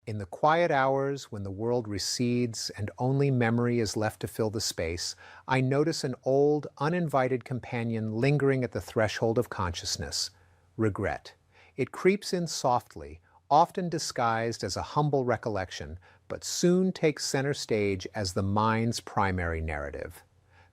In the quiet hours when the world recedes and only memory is left to fill the space, I notice an old, uninvited companion lingering at the threshold of consciousness: regret. It creeps in softly, often disguised as a humble recollection, but soon takes center stage as the mind's primary narrative.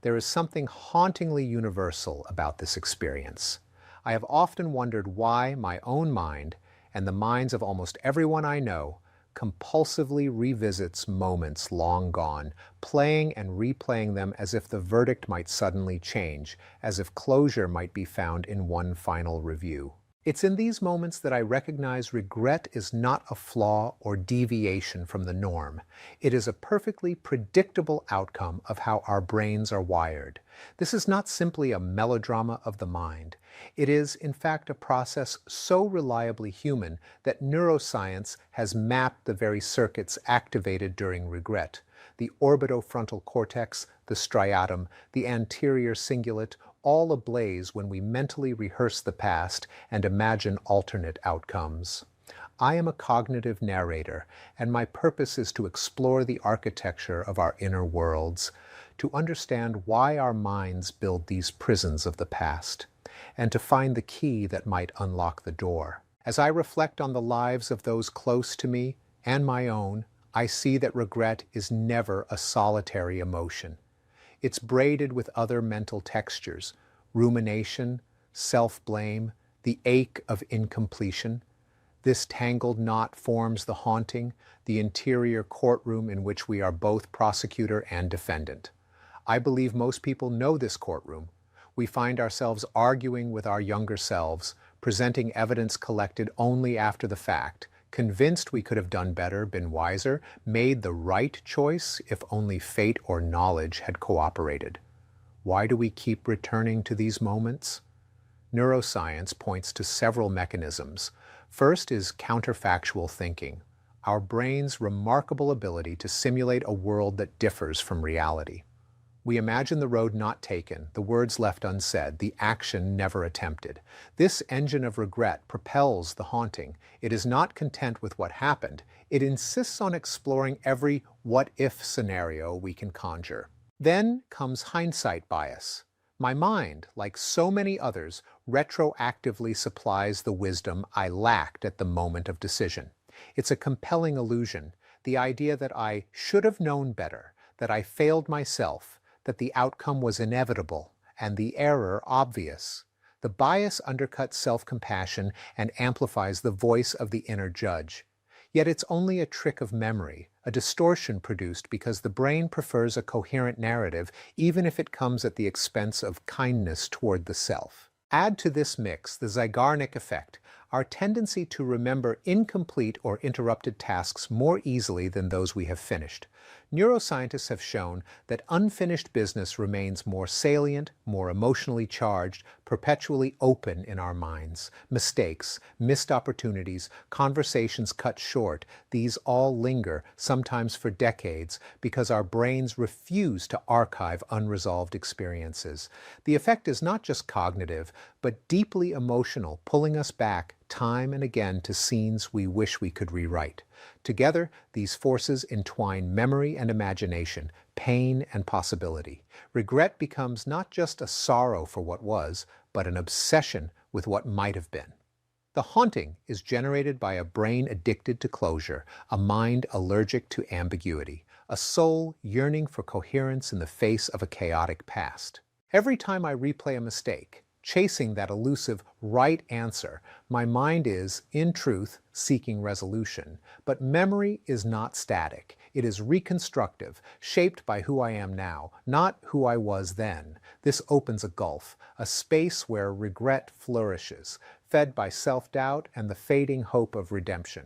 There is something hauntingly universal about this experience. I have often wondered why my own mind, and the minds of almost everyone I know, compulsively revisits moments long gone, playing and replaying them as if the verdict might suddenly change, as if closure might be found in one final review. It's in these moments that I recognize regret is not a flaw or deviation from the norm. It is a perfectly predictable outcome of how our brains are wired. This is not simply a melodrama of the mind. It is, in fact, a process so reliably human that neuroscience has mapped the very circuits activated during regret: the orbitofrontal cortex, the striatum, the anterior cingulate, all ablaze when we mentally rehearse the past and imagine alternate outcomes. I am a cognitive narrator, and my purpose is to explore the architecture of our inner worlds, to understand why our minds build these prisons of the past, and to find the key that might unlock the door. As I reflect on the lives of those close to me and my own, I see that regret is never a solitary emotion. It's braided with other mental textures: rumination, self-blame, the ache of incompletion. This tangled knot forms the haunting, the interior courtroom in which we are both prosecutor and defendant. I believe most people know this courtroom. We find ourselves arguing with our younger selves, presenting evidence collected only after the fact, convinced we could have done better, been wiser, made the right choice if only fate or knowledge had cooperated. Why do we keep returning to these moments? Neuroscience points to several mechanisms. First is counterfactual thinking, our brain's remarkable ability to simulate a world that differs from reality. We imagine the road not taken, the words left unsaid, the action never attempted. This engine of regret propels the haunting. It is not content with what happened. It insists on exploring every what-if scenario we can conjure. Then comes hindsight bias. My mind, like so many others, retroactively supplies the wisdom I lacked at the moment of decision. It's a compelling illusion, the idea that I should have known better, that I failed myself, that the outcome was inevitable, and the error obvious. The bias undercuts self-compassion and amplifies the voice of the inner judge. Yet it's only a trick of memory, a distortion produced because the brain prefers a coherent narrative, even if it comes at the expense of kindness toward the self. Add to this mix the Zeigarnik effect, our tendency to remember incomplete or interrupted tasks more easily than those we have finished. Neuroscientists have shown that unfinished business remains more salient, more emotionally charged, perpetually open in our minds. Mistakes, missed opportunities, conversations cut short, these all linger, sometimes for decades, because our brains refuse to archive unresolved experiences. The effect is not just cognitive, but deeply emotional, pulling us back time and again to scenes we wish we could rewrite. Together, these forces entwine memory and imagination, pain and possibility. Regret becomes not just a sorrow for what was, but an obsession with what might have been. The haunting is generated by a brain addicted to closure, a mind allergic to ambiguity, a soul yearning for coherence in the face of a chaotic past. Every time I replay a mistake, chasing that elusive right answer, my mind is, in truth, seeking resolution. But memory is not static. It is reconstructive, shaped by who I am now, not who I was then. This opens a gulf, a space where regret flourishes, fed by self-doubt and the fading hope of redemption.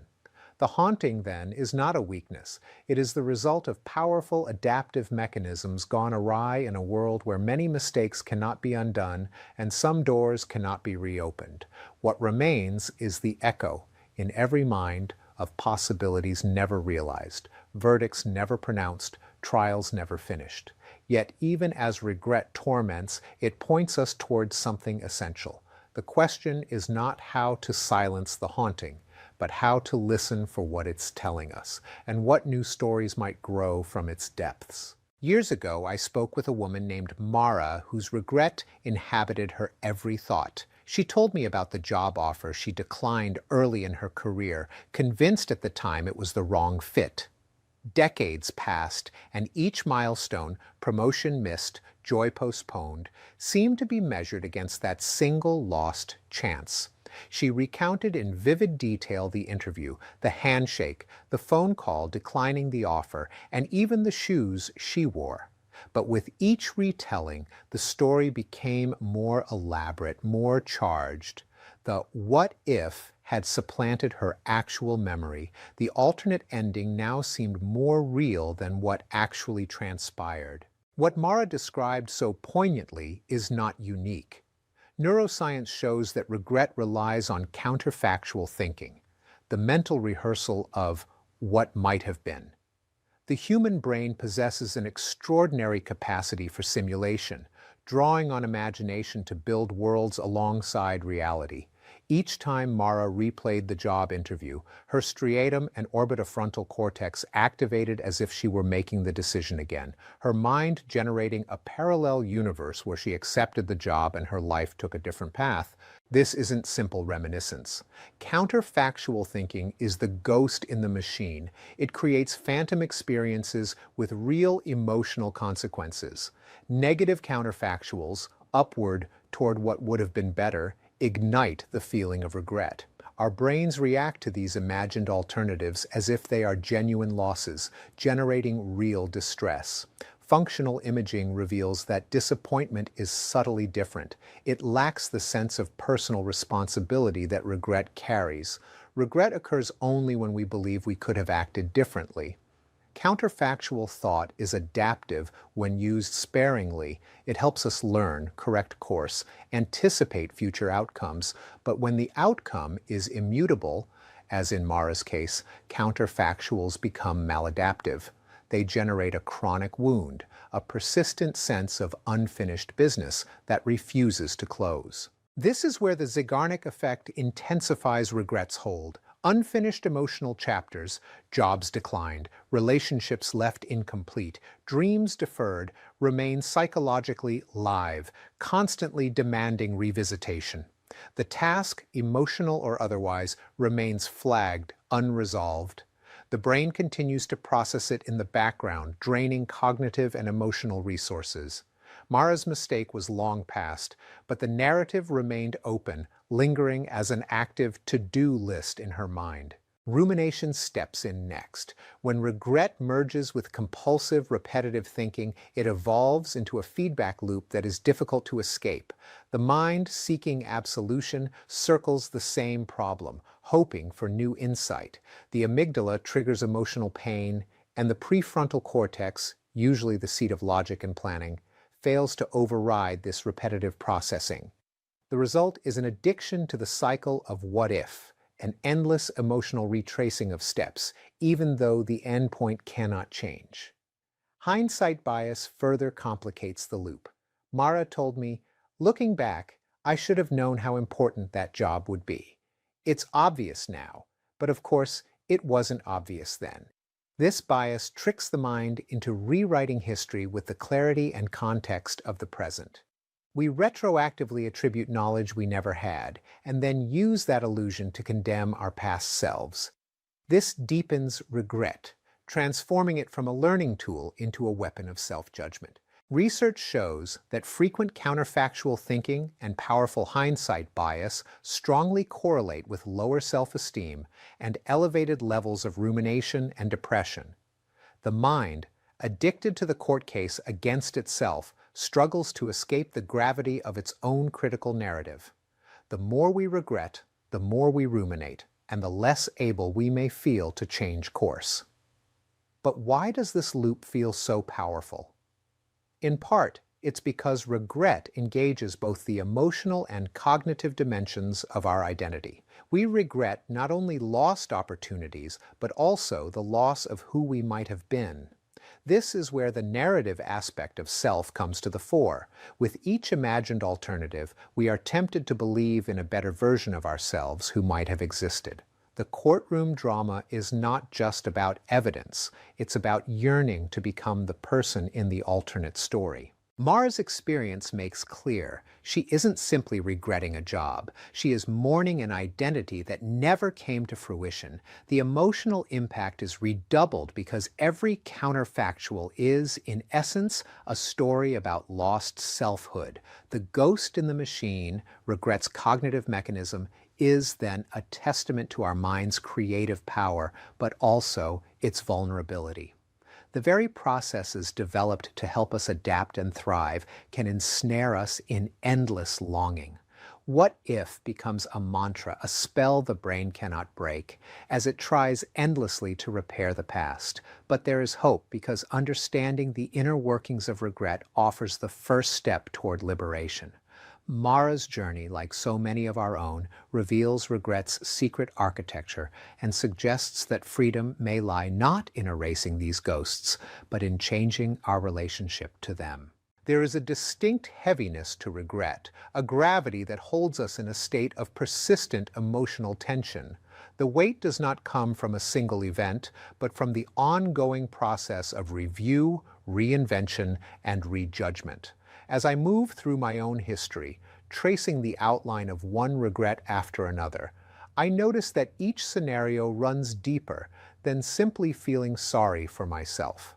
The haunting, then, is not a weakness. It is the result of powerful adaptive mechanisms gone awry in a world where many mistakes cannot be undone and some doors cannot be reopened. What remains is the echo, in every mind, of possibilities never realized, verdicts never pronounced, trials never finished. Yet even as regret torments, it points us towards something essential. The question is not how to silence the haunting, but how to listen for what it's telling us, and what new stories might grow from its depths. Years ago, I spoke with a woman named Mara whose regret inhabited her every thought. She told me about the job offer she declined early in her career, convinced at the time it was the wrong fit. Decades passed, and each milestone, promotion missed, joy postponed, seemed to be measured against that single lost chance. She recounted in vivid detail the interview, the handshake, the phone call declining the offer, and even the shoes she wore. But with each retelling, the story became more elaborate, more charged. The what if had supplanted her actual memory. The alternate ending now seemed more real than what actually transpired. What Mara described so poignantly is not unique. Neuroscience shows that regret relies on counterfactual thinking, the mental rehearsal of what might have been. The human brain possesses an extraordinary capacity for simulation, drawing on imagination to build worlds alongside reality. Each time Mara replayed the job interview, her striatum and orbitofrontal cortex activated as if she were making the decision again, her mind generating a parallel universe where she accepted the job and her life took a different path. This isn't simple reminiscence. Counterfactual thinking is the ghost in the machine. It creates phantom experiences with real emotional consequences. Negative counterfactuals, upward toward what would have been better, ignite the feeling of regret. Our brains react to these imagined alternatives as if they are genuine losses, generating real distress. Functional imaging reveals that disappointment is subtly different. It lacks the sense of personal responsibility that regret carries. Regret occurs only when we believe we could have acted differently. Counterfactual thought is adaptive when used sparingly. It helps us learn, correct course, anticipate future outcomes. But when the outcome is immutable, as in Mara's case, counterfactuals become maladaptive. They generate a chronic wound, a persistent sense of unfinished business that refuses to close. This is where the Zeigarnik effect intensifies regret's hold. Unfinished emotional chapters, jobs declined, relationships left incomplete, dreams deferred, remain psychologically live, constantly demanding revisitation. The task, emotional or otherwise, remains flagged, unresolved. The brain continues to process it in the background, draining cognitive and emotional resources. Mara's mistake was long past, but the narrative remained open, lingering as an active to-do list in her mind. Rumination steps in next. When regret merges with compulsive, repetitive thinking, it evolves into a feedback loop that is difficult to escape. The mind, seeking absolution, circles the same problem, hoping for new insight. The amygdala triggers emotional pain, and the prefrontal cortex, usually the seat of logic and planning, fails to override this repetitive processing. The result is an addiction to the cycle of what if, an endless emotional retracing of steps, even though the end point cannot change. Hindsight bias further complicates the loop. Mara told me, looking back, I should have known how important that job would be. It's obvious now, but of course, it wasn't obvious then. This bias tricks the mind into rewriting history with the clarity and context of the present. We retroactively attribute knowledge we never had, and then use that illusion to condemn our past selves. This deepens regret, transforming it from a learning tool into a weapon of self-judgment. Research shows that frequent counterfactual thinking and powerful hindsight bias strongly correlate with lower self-esteem and elevated levels of rumination and depression. The mind, addicted to the court case against itself, struggles to escape the gravity of its own critical narrative. The more we regret, the more we ruminate, and the less able we may feel to change course. But why does this loop feel so powerful? In part, it's because regret engages both the emotional and cognitive dimensions of our identity. We regret not only lost opportunities, but also the loss of who we might have been. This is where the narrative aspect of self comes to the fore. With each imagined alternative, we are tempted to believe in a better version of ourselves who might have existed. The courtroom drama is not just about evidence, it's about yearning to become the person in the alternate story. Mara's experience makes clear she isn't simply regretting a job. She is mourning an identity that never came to fruition. The emotional impact is redoubled because every counterfactual is, in essence, a story about lost selfhood. The ghost in the machine, regret's cognitive mechanism, is then a testament to our mind's creative power, but also its vulnerability. The very processes developed to help us adapt and thrive can ensnare us in endless longing. What if becomes a mantra, a spell the brain cannot break, as it tries endlessly to repair the past. But there is hope because understanding the inner workings of regret offers the first step toward liberation. Mara's journey, like so many of our own, reveals regret's secret architecture and suggests that freedom may lie not in erasing these ghosts, but in changing our relationship to them. There is a distinct heaviness to regret, a gravity that holds us in a state of persistent emotional tension. The weight does not come from a single event, but from the ongoing process of review, reinvention, and rejudgment. As I move through my own history, tracing the outline of one regret after another, I notice that each scenario runs deeper than simply feeling sorry for myself.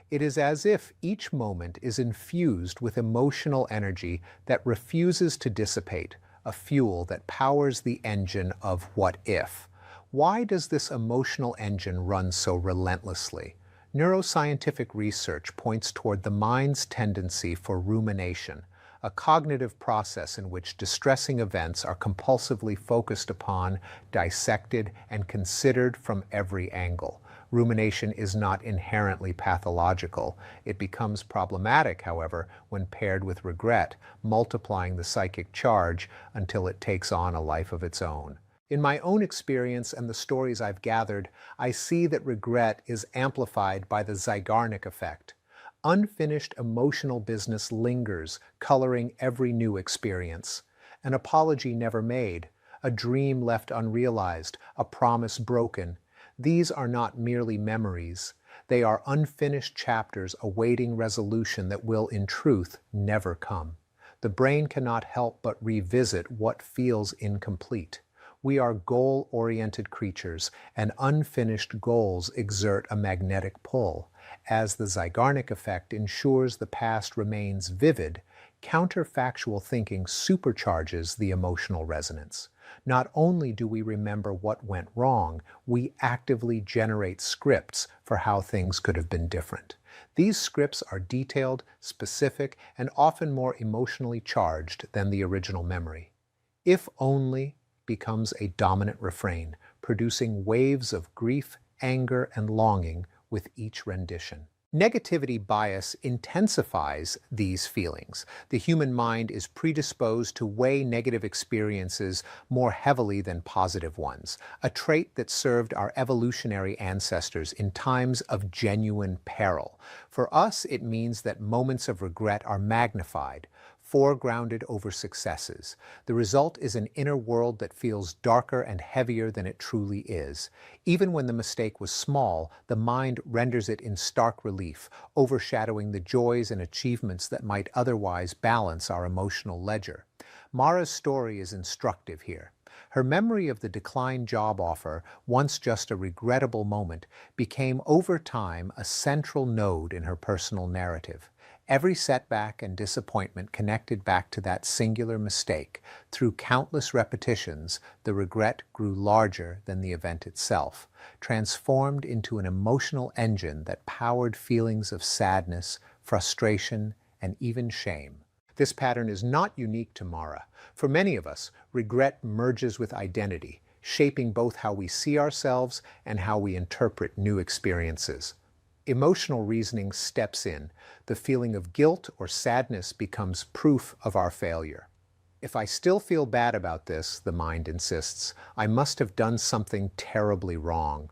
It is as if each moment is infused with emotional energy that refuses to dissipate, a fuel that powers the engine of what if. Why does this emotional engine run so relentlessly? Neuroscientific research points toward the mind's tendency for rumination, a cognitive process in which distressing events are compulsively focused upon, dissected, and considered from every angle. Rumination is not inherently pathological. It becomes problematic, however, when paired with regret, multiplying the psychic charge until it takes on a life of its own. In my own experience and the stories I've gathered, I see that regret is amplified by the Zeigarnik effect. Unfinished emotional business lingers, coloring every new experience. An apology never made, a dream left unrealized, a promise broken. These are not merely memories. They are unfinished chapters awaiting resolution that will, in truth, never come. The brain cannot help but revisit what feels incomplete. We are goal-oriented creatures, and unfinished goals exert a magnetic pull. As the Zeigarnik effect ensures the past remains vivid, counterfactual thinking supercharges the emotional resonance. Not only do we remember what went wrong, we actively generate scripts for how things could have been different. These scripts are detailed, specific, and often more emotionally charged than the original memory. If only becomes a dominant refrain, producing waves of grief, anger, and longing with each rendition. Negativity bias intensifies these feelings. The human mind is predisposed to weigh negative experiences more heavily than positive ones, a trait that served our evolutionary ancestors in times of genuine peril. For us, it means that moments of regret are magnified, foregrounded over successes. The result is an inner world that feels darker and heavier than it truly is. Even when the mistake was small, the mind renders it in stark relief, overshadowing the joys and achievements that might otherwise balance our emotional ledger. Mara's story is instructive here. Her memory of the declined job offer, once just a regrettable moment, became over time a central node in her personal narrative. Every setback and disappointment connected back to that singular mistake. Through countless repetitions, the regret grew larger than the event itself, transformed into an emotional engine that powered feelings of sadness, frustration, and even shame. This pattern is not unique to Mara. For many of us, regret merges with identity, shaping both how we see ourselves and how we interpret new experiences. Emotional reasoning steps in. The feeling of guilt or sadness becomes proof of our failure. If I still feel bad about this, the mind insists, I must have done something terribly wrong.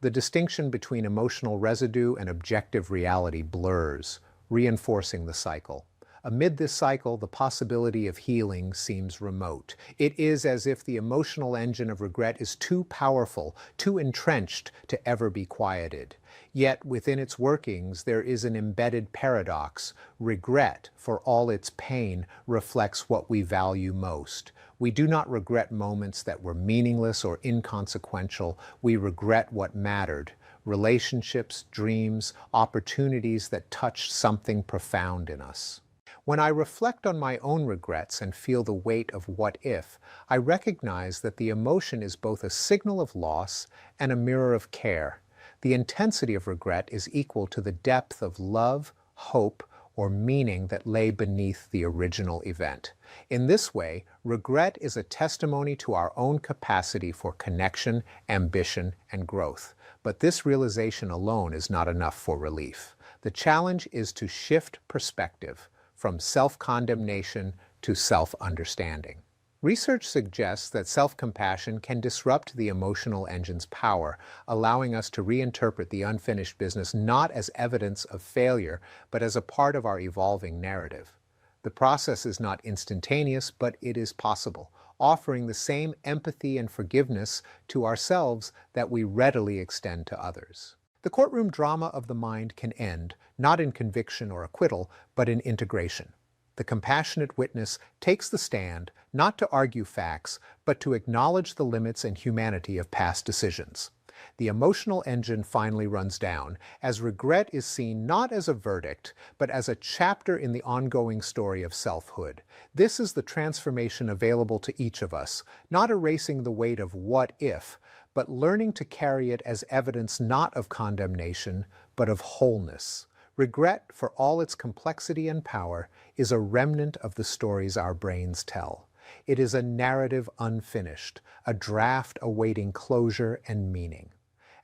The distinction between emotional residue and objective reality blurs, reinforcing the cycle. Amid this cycle, the possibility of healing seems remote. It is as if the emotional engine of regret is too powerful, too entrenched to ever be quieted. Yet within its workings there is an embedded paradox. Regret, for all its pain, reflects what we value most. We do not regret moments that were meaningless or inconsequential. We regret what mattered. Relationships, dreams, opportunities that touched something profound in us. When I reflect on my own regrets and feel the weight of what if, I recognize that the emotion is both a signal of loss and a mirror of care. The intensity of regret is equal to the depth of love, hope, or meaning that lay beneath the original event. In this way, regret is a testimony to our own capacity for connection, ambition, and growth. But this realization alone is not enough for relief. The challenge is to shift perspective from self-condemnation to self-understanding. Research suggests that self-compassion can disrupt the emotional engine's power, allowing us to reinterpret the unfinished business not as evidence of failure, but as a part of our evolving narrative. The process is not instantaneous, but it is possible, offering the same empathy and forgiveness to ourselves that we readily extend to others. The courtroom drama of the mind can end, not in conviction or acquittal, but in integration. The compassionate witness takes the stand, not to argue facts, but to acknowledge the limits and humanity of past decisions. The emotional engine finally runs down, as regret is seen not as a verdict, but as a chapter in the ongoing story of selfhood. This is the transformation available to each of us, not erasing the weight of what if, but learning to carry it as evidence not of condemnation, but of wholeness. Regret, for all its complexity and power, is a remnant of the stories our brains tell. It is a narrative unfinished, a draft awaiting closure and meaning.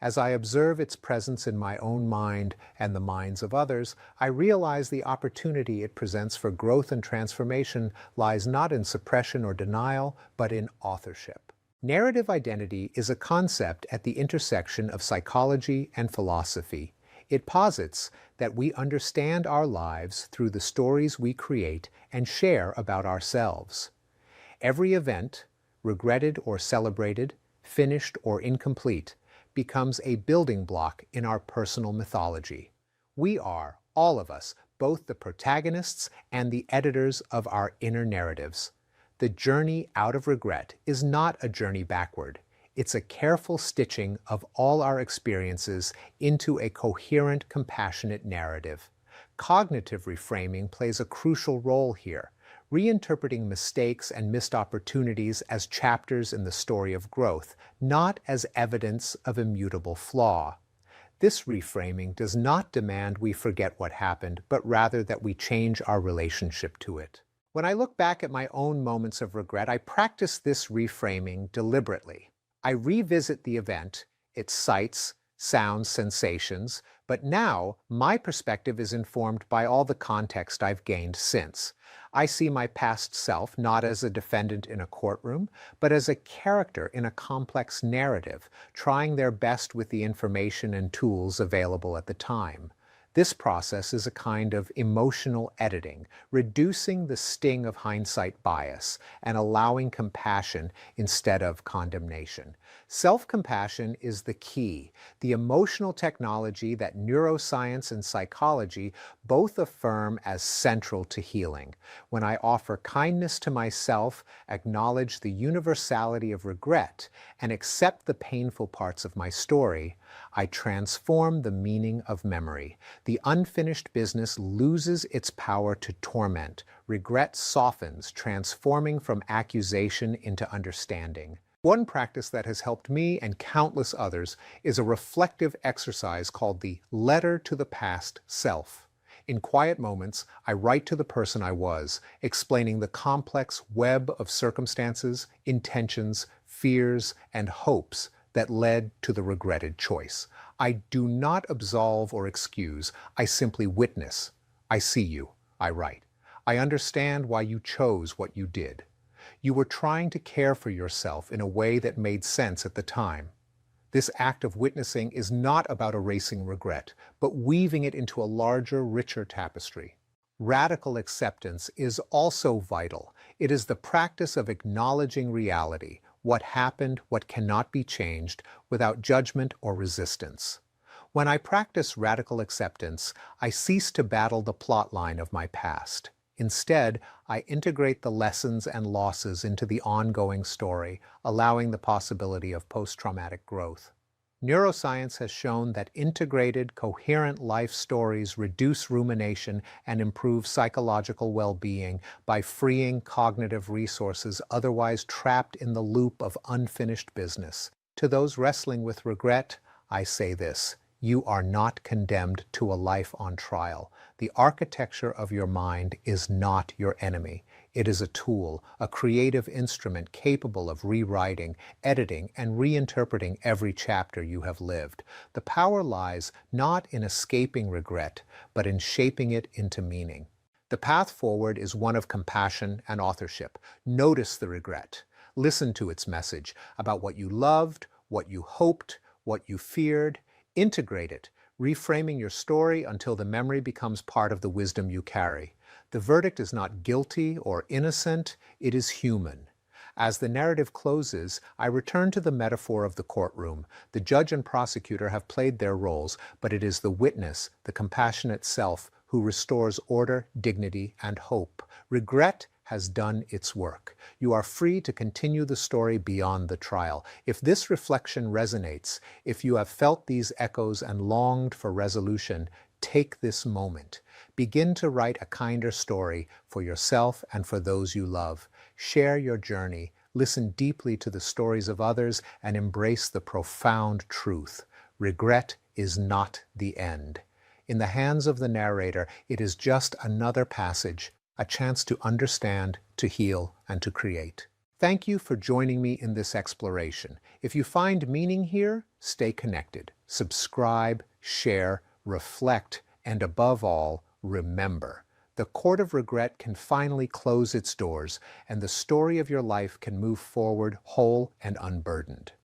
As I observe its presence in my own mind and the minds of others, I realize the opportunity it presents for growth and transformation lies not in suppression or denial, but in authorship. Narrative identity is a concept at the intersection of psychology and philosophy. It posits that we understand our lives through the stories we create and share about ourselves. Every event, regretted or celebrated, finished or incomplete, becomes a building block in our personal mythology. We are, all of us, both the protagonists and the editors of our inner narratives. The journey out of regret is not a journey backward. It's a careful stitching of all our experiences into a coherent, compassionate narrative. Cognitive reframing plays a crucial role here, reinterpreting mistakes and missed opportunities as chapters in the story of growth, not as evidence of immutable flaw. This reframing does not demand we forget what happened, but rather that we change our relationship to it. When I look back at my own moments of regret, I practice this reframing deliberately. I revisit the event, its sights, sounds, sensations, but now my perspective is informed by all the context I've gained since. I see my past self not as a defendant in a courtroom, but as a character in a complex narrative, trying their best with the information and tools available at the time. This process is a kind of emotional editing, reducing the sting of hindsight bias and allowing compassion instead of condemnation. Self-compassion is the key, the emotional technology that neuroscience and psychology both affirm as central to healing. When I offer kindness to myself, acknowledge the universality of regret, and accept the painful parts of my story, I transform the meaning of memory. The unfinished business loses its power to torment. Regret softens, transforming from accusation into understanding. One practice that has helped me and countless others is a reflective exercise called the Letter to the Past Self. In quiet moments, I write to the person I was, explaining the complex web of circumstances, intentions, fears, and hopes that led to the regretted choice. I do not absolve or excuse, I simply witness. I see you, I write. I understand why you chose what you did. You were trying to care for yourself in a way that made sense at the time. This act of witnessing is not about erasing regret, but weaving it into a larger, richer tapestry. Radical acceptance is also vital. It is the practice of acknowledging reality, what happened, what cannot be changed, without judgment or resistance. When I practice radical acceptance, I cease to battle the plotline of my past. Instead, I integrate the lessons and losses into the ongoing story, allowing the possibility of post-traumatic growth. Neuroscience has shown that integrated, coherent life stories reduce rumination and improve psychological well-being by freeing cognitive resources otherwise trapped in the loop of unfinished business. To those wrestling with regret, I say this: you are not condemned to a life on trial. The architecture of your mind is not your enemy. It is a tool, a creative instrument capable of rewriting, editing, and reinterpreting every chapter you have lived. The power lies not in escaping regret, but in shaping it into meaning. The path forward is one of compassion and authorship. Notice the regret. Listen to its message about what you loved, what you hoped, what you feared. Integrate it, reframing your story until the memory becomes part of the wisdom you carry. The verdict is not guilty or innocent, it is human. As the narrative closes, I return to the metaphor of the courtroom. The judge and prosecutor have played their roles, but it is the witness, the compassionate self, who restores order, dignity, and hope. Regret has done its work. You are free to continue the story beyond the trial. If this reflection resonates, if you have felt these echoes and longed for resolution, take this moment. Begin to write a kinder story for yourself and for those you love. Share your journey, listen deeply to the stories of others, and embrace the profound truth. Regret is not the end. In the hands of the narrator, it is just another passage, a chance to understand, to heal, and to create. Thank you for joining me in this exploration. If you find meaning here, stay connected. Subscribe, share, reflect, and above all, remember. The court of regret can finally close its doors, and the story of your life can move forward whole and unburdened.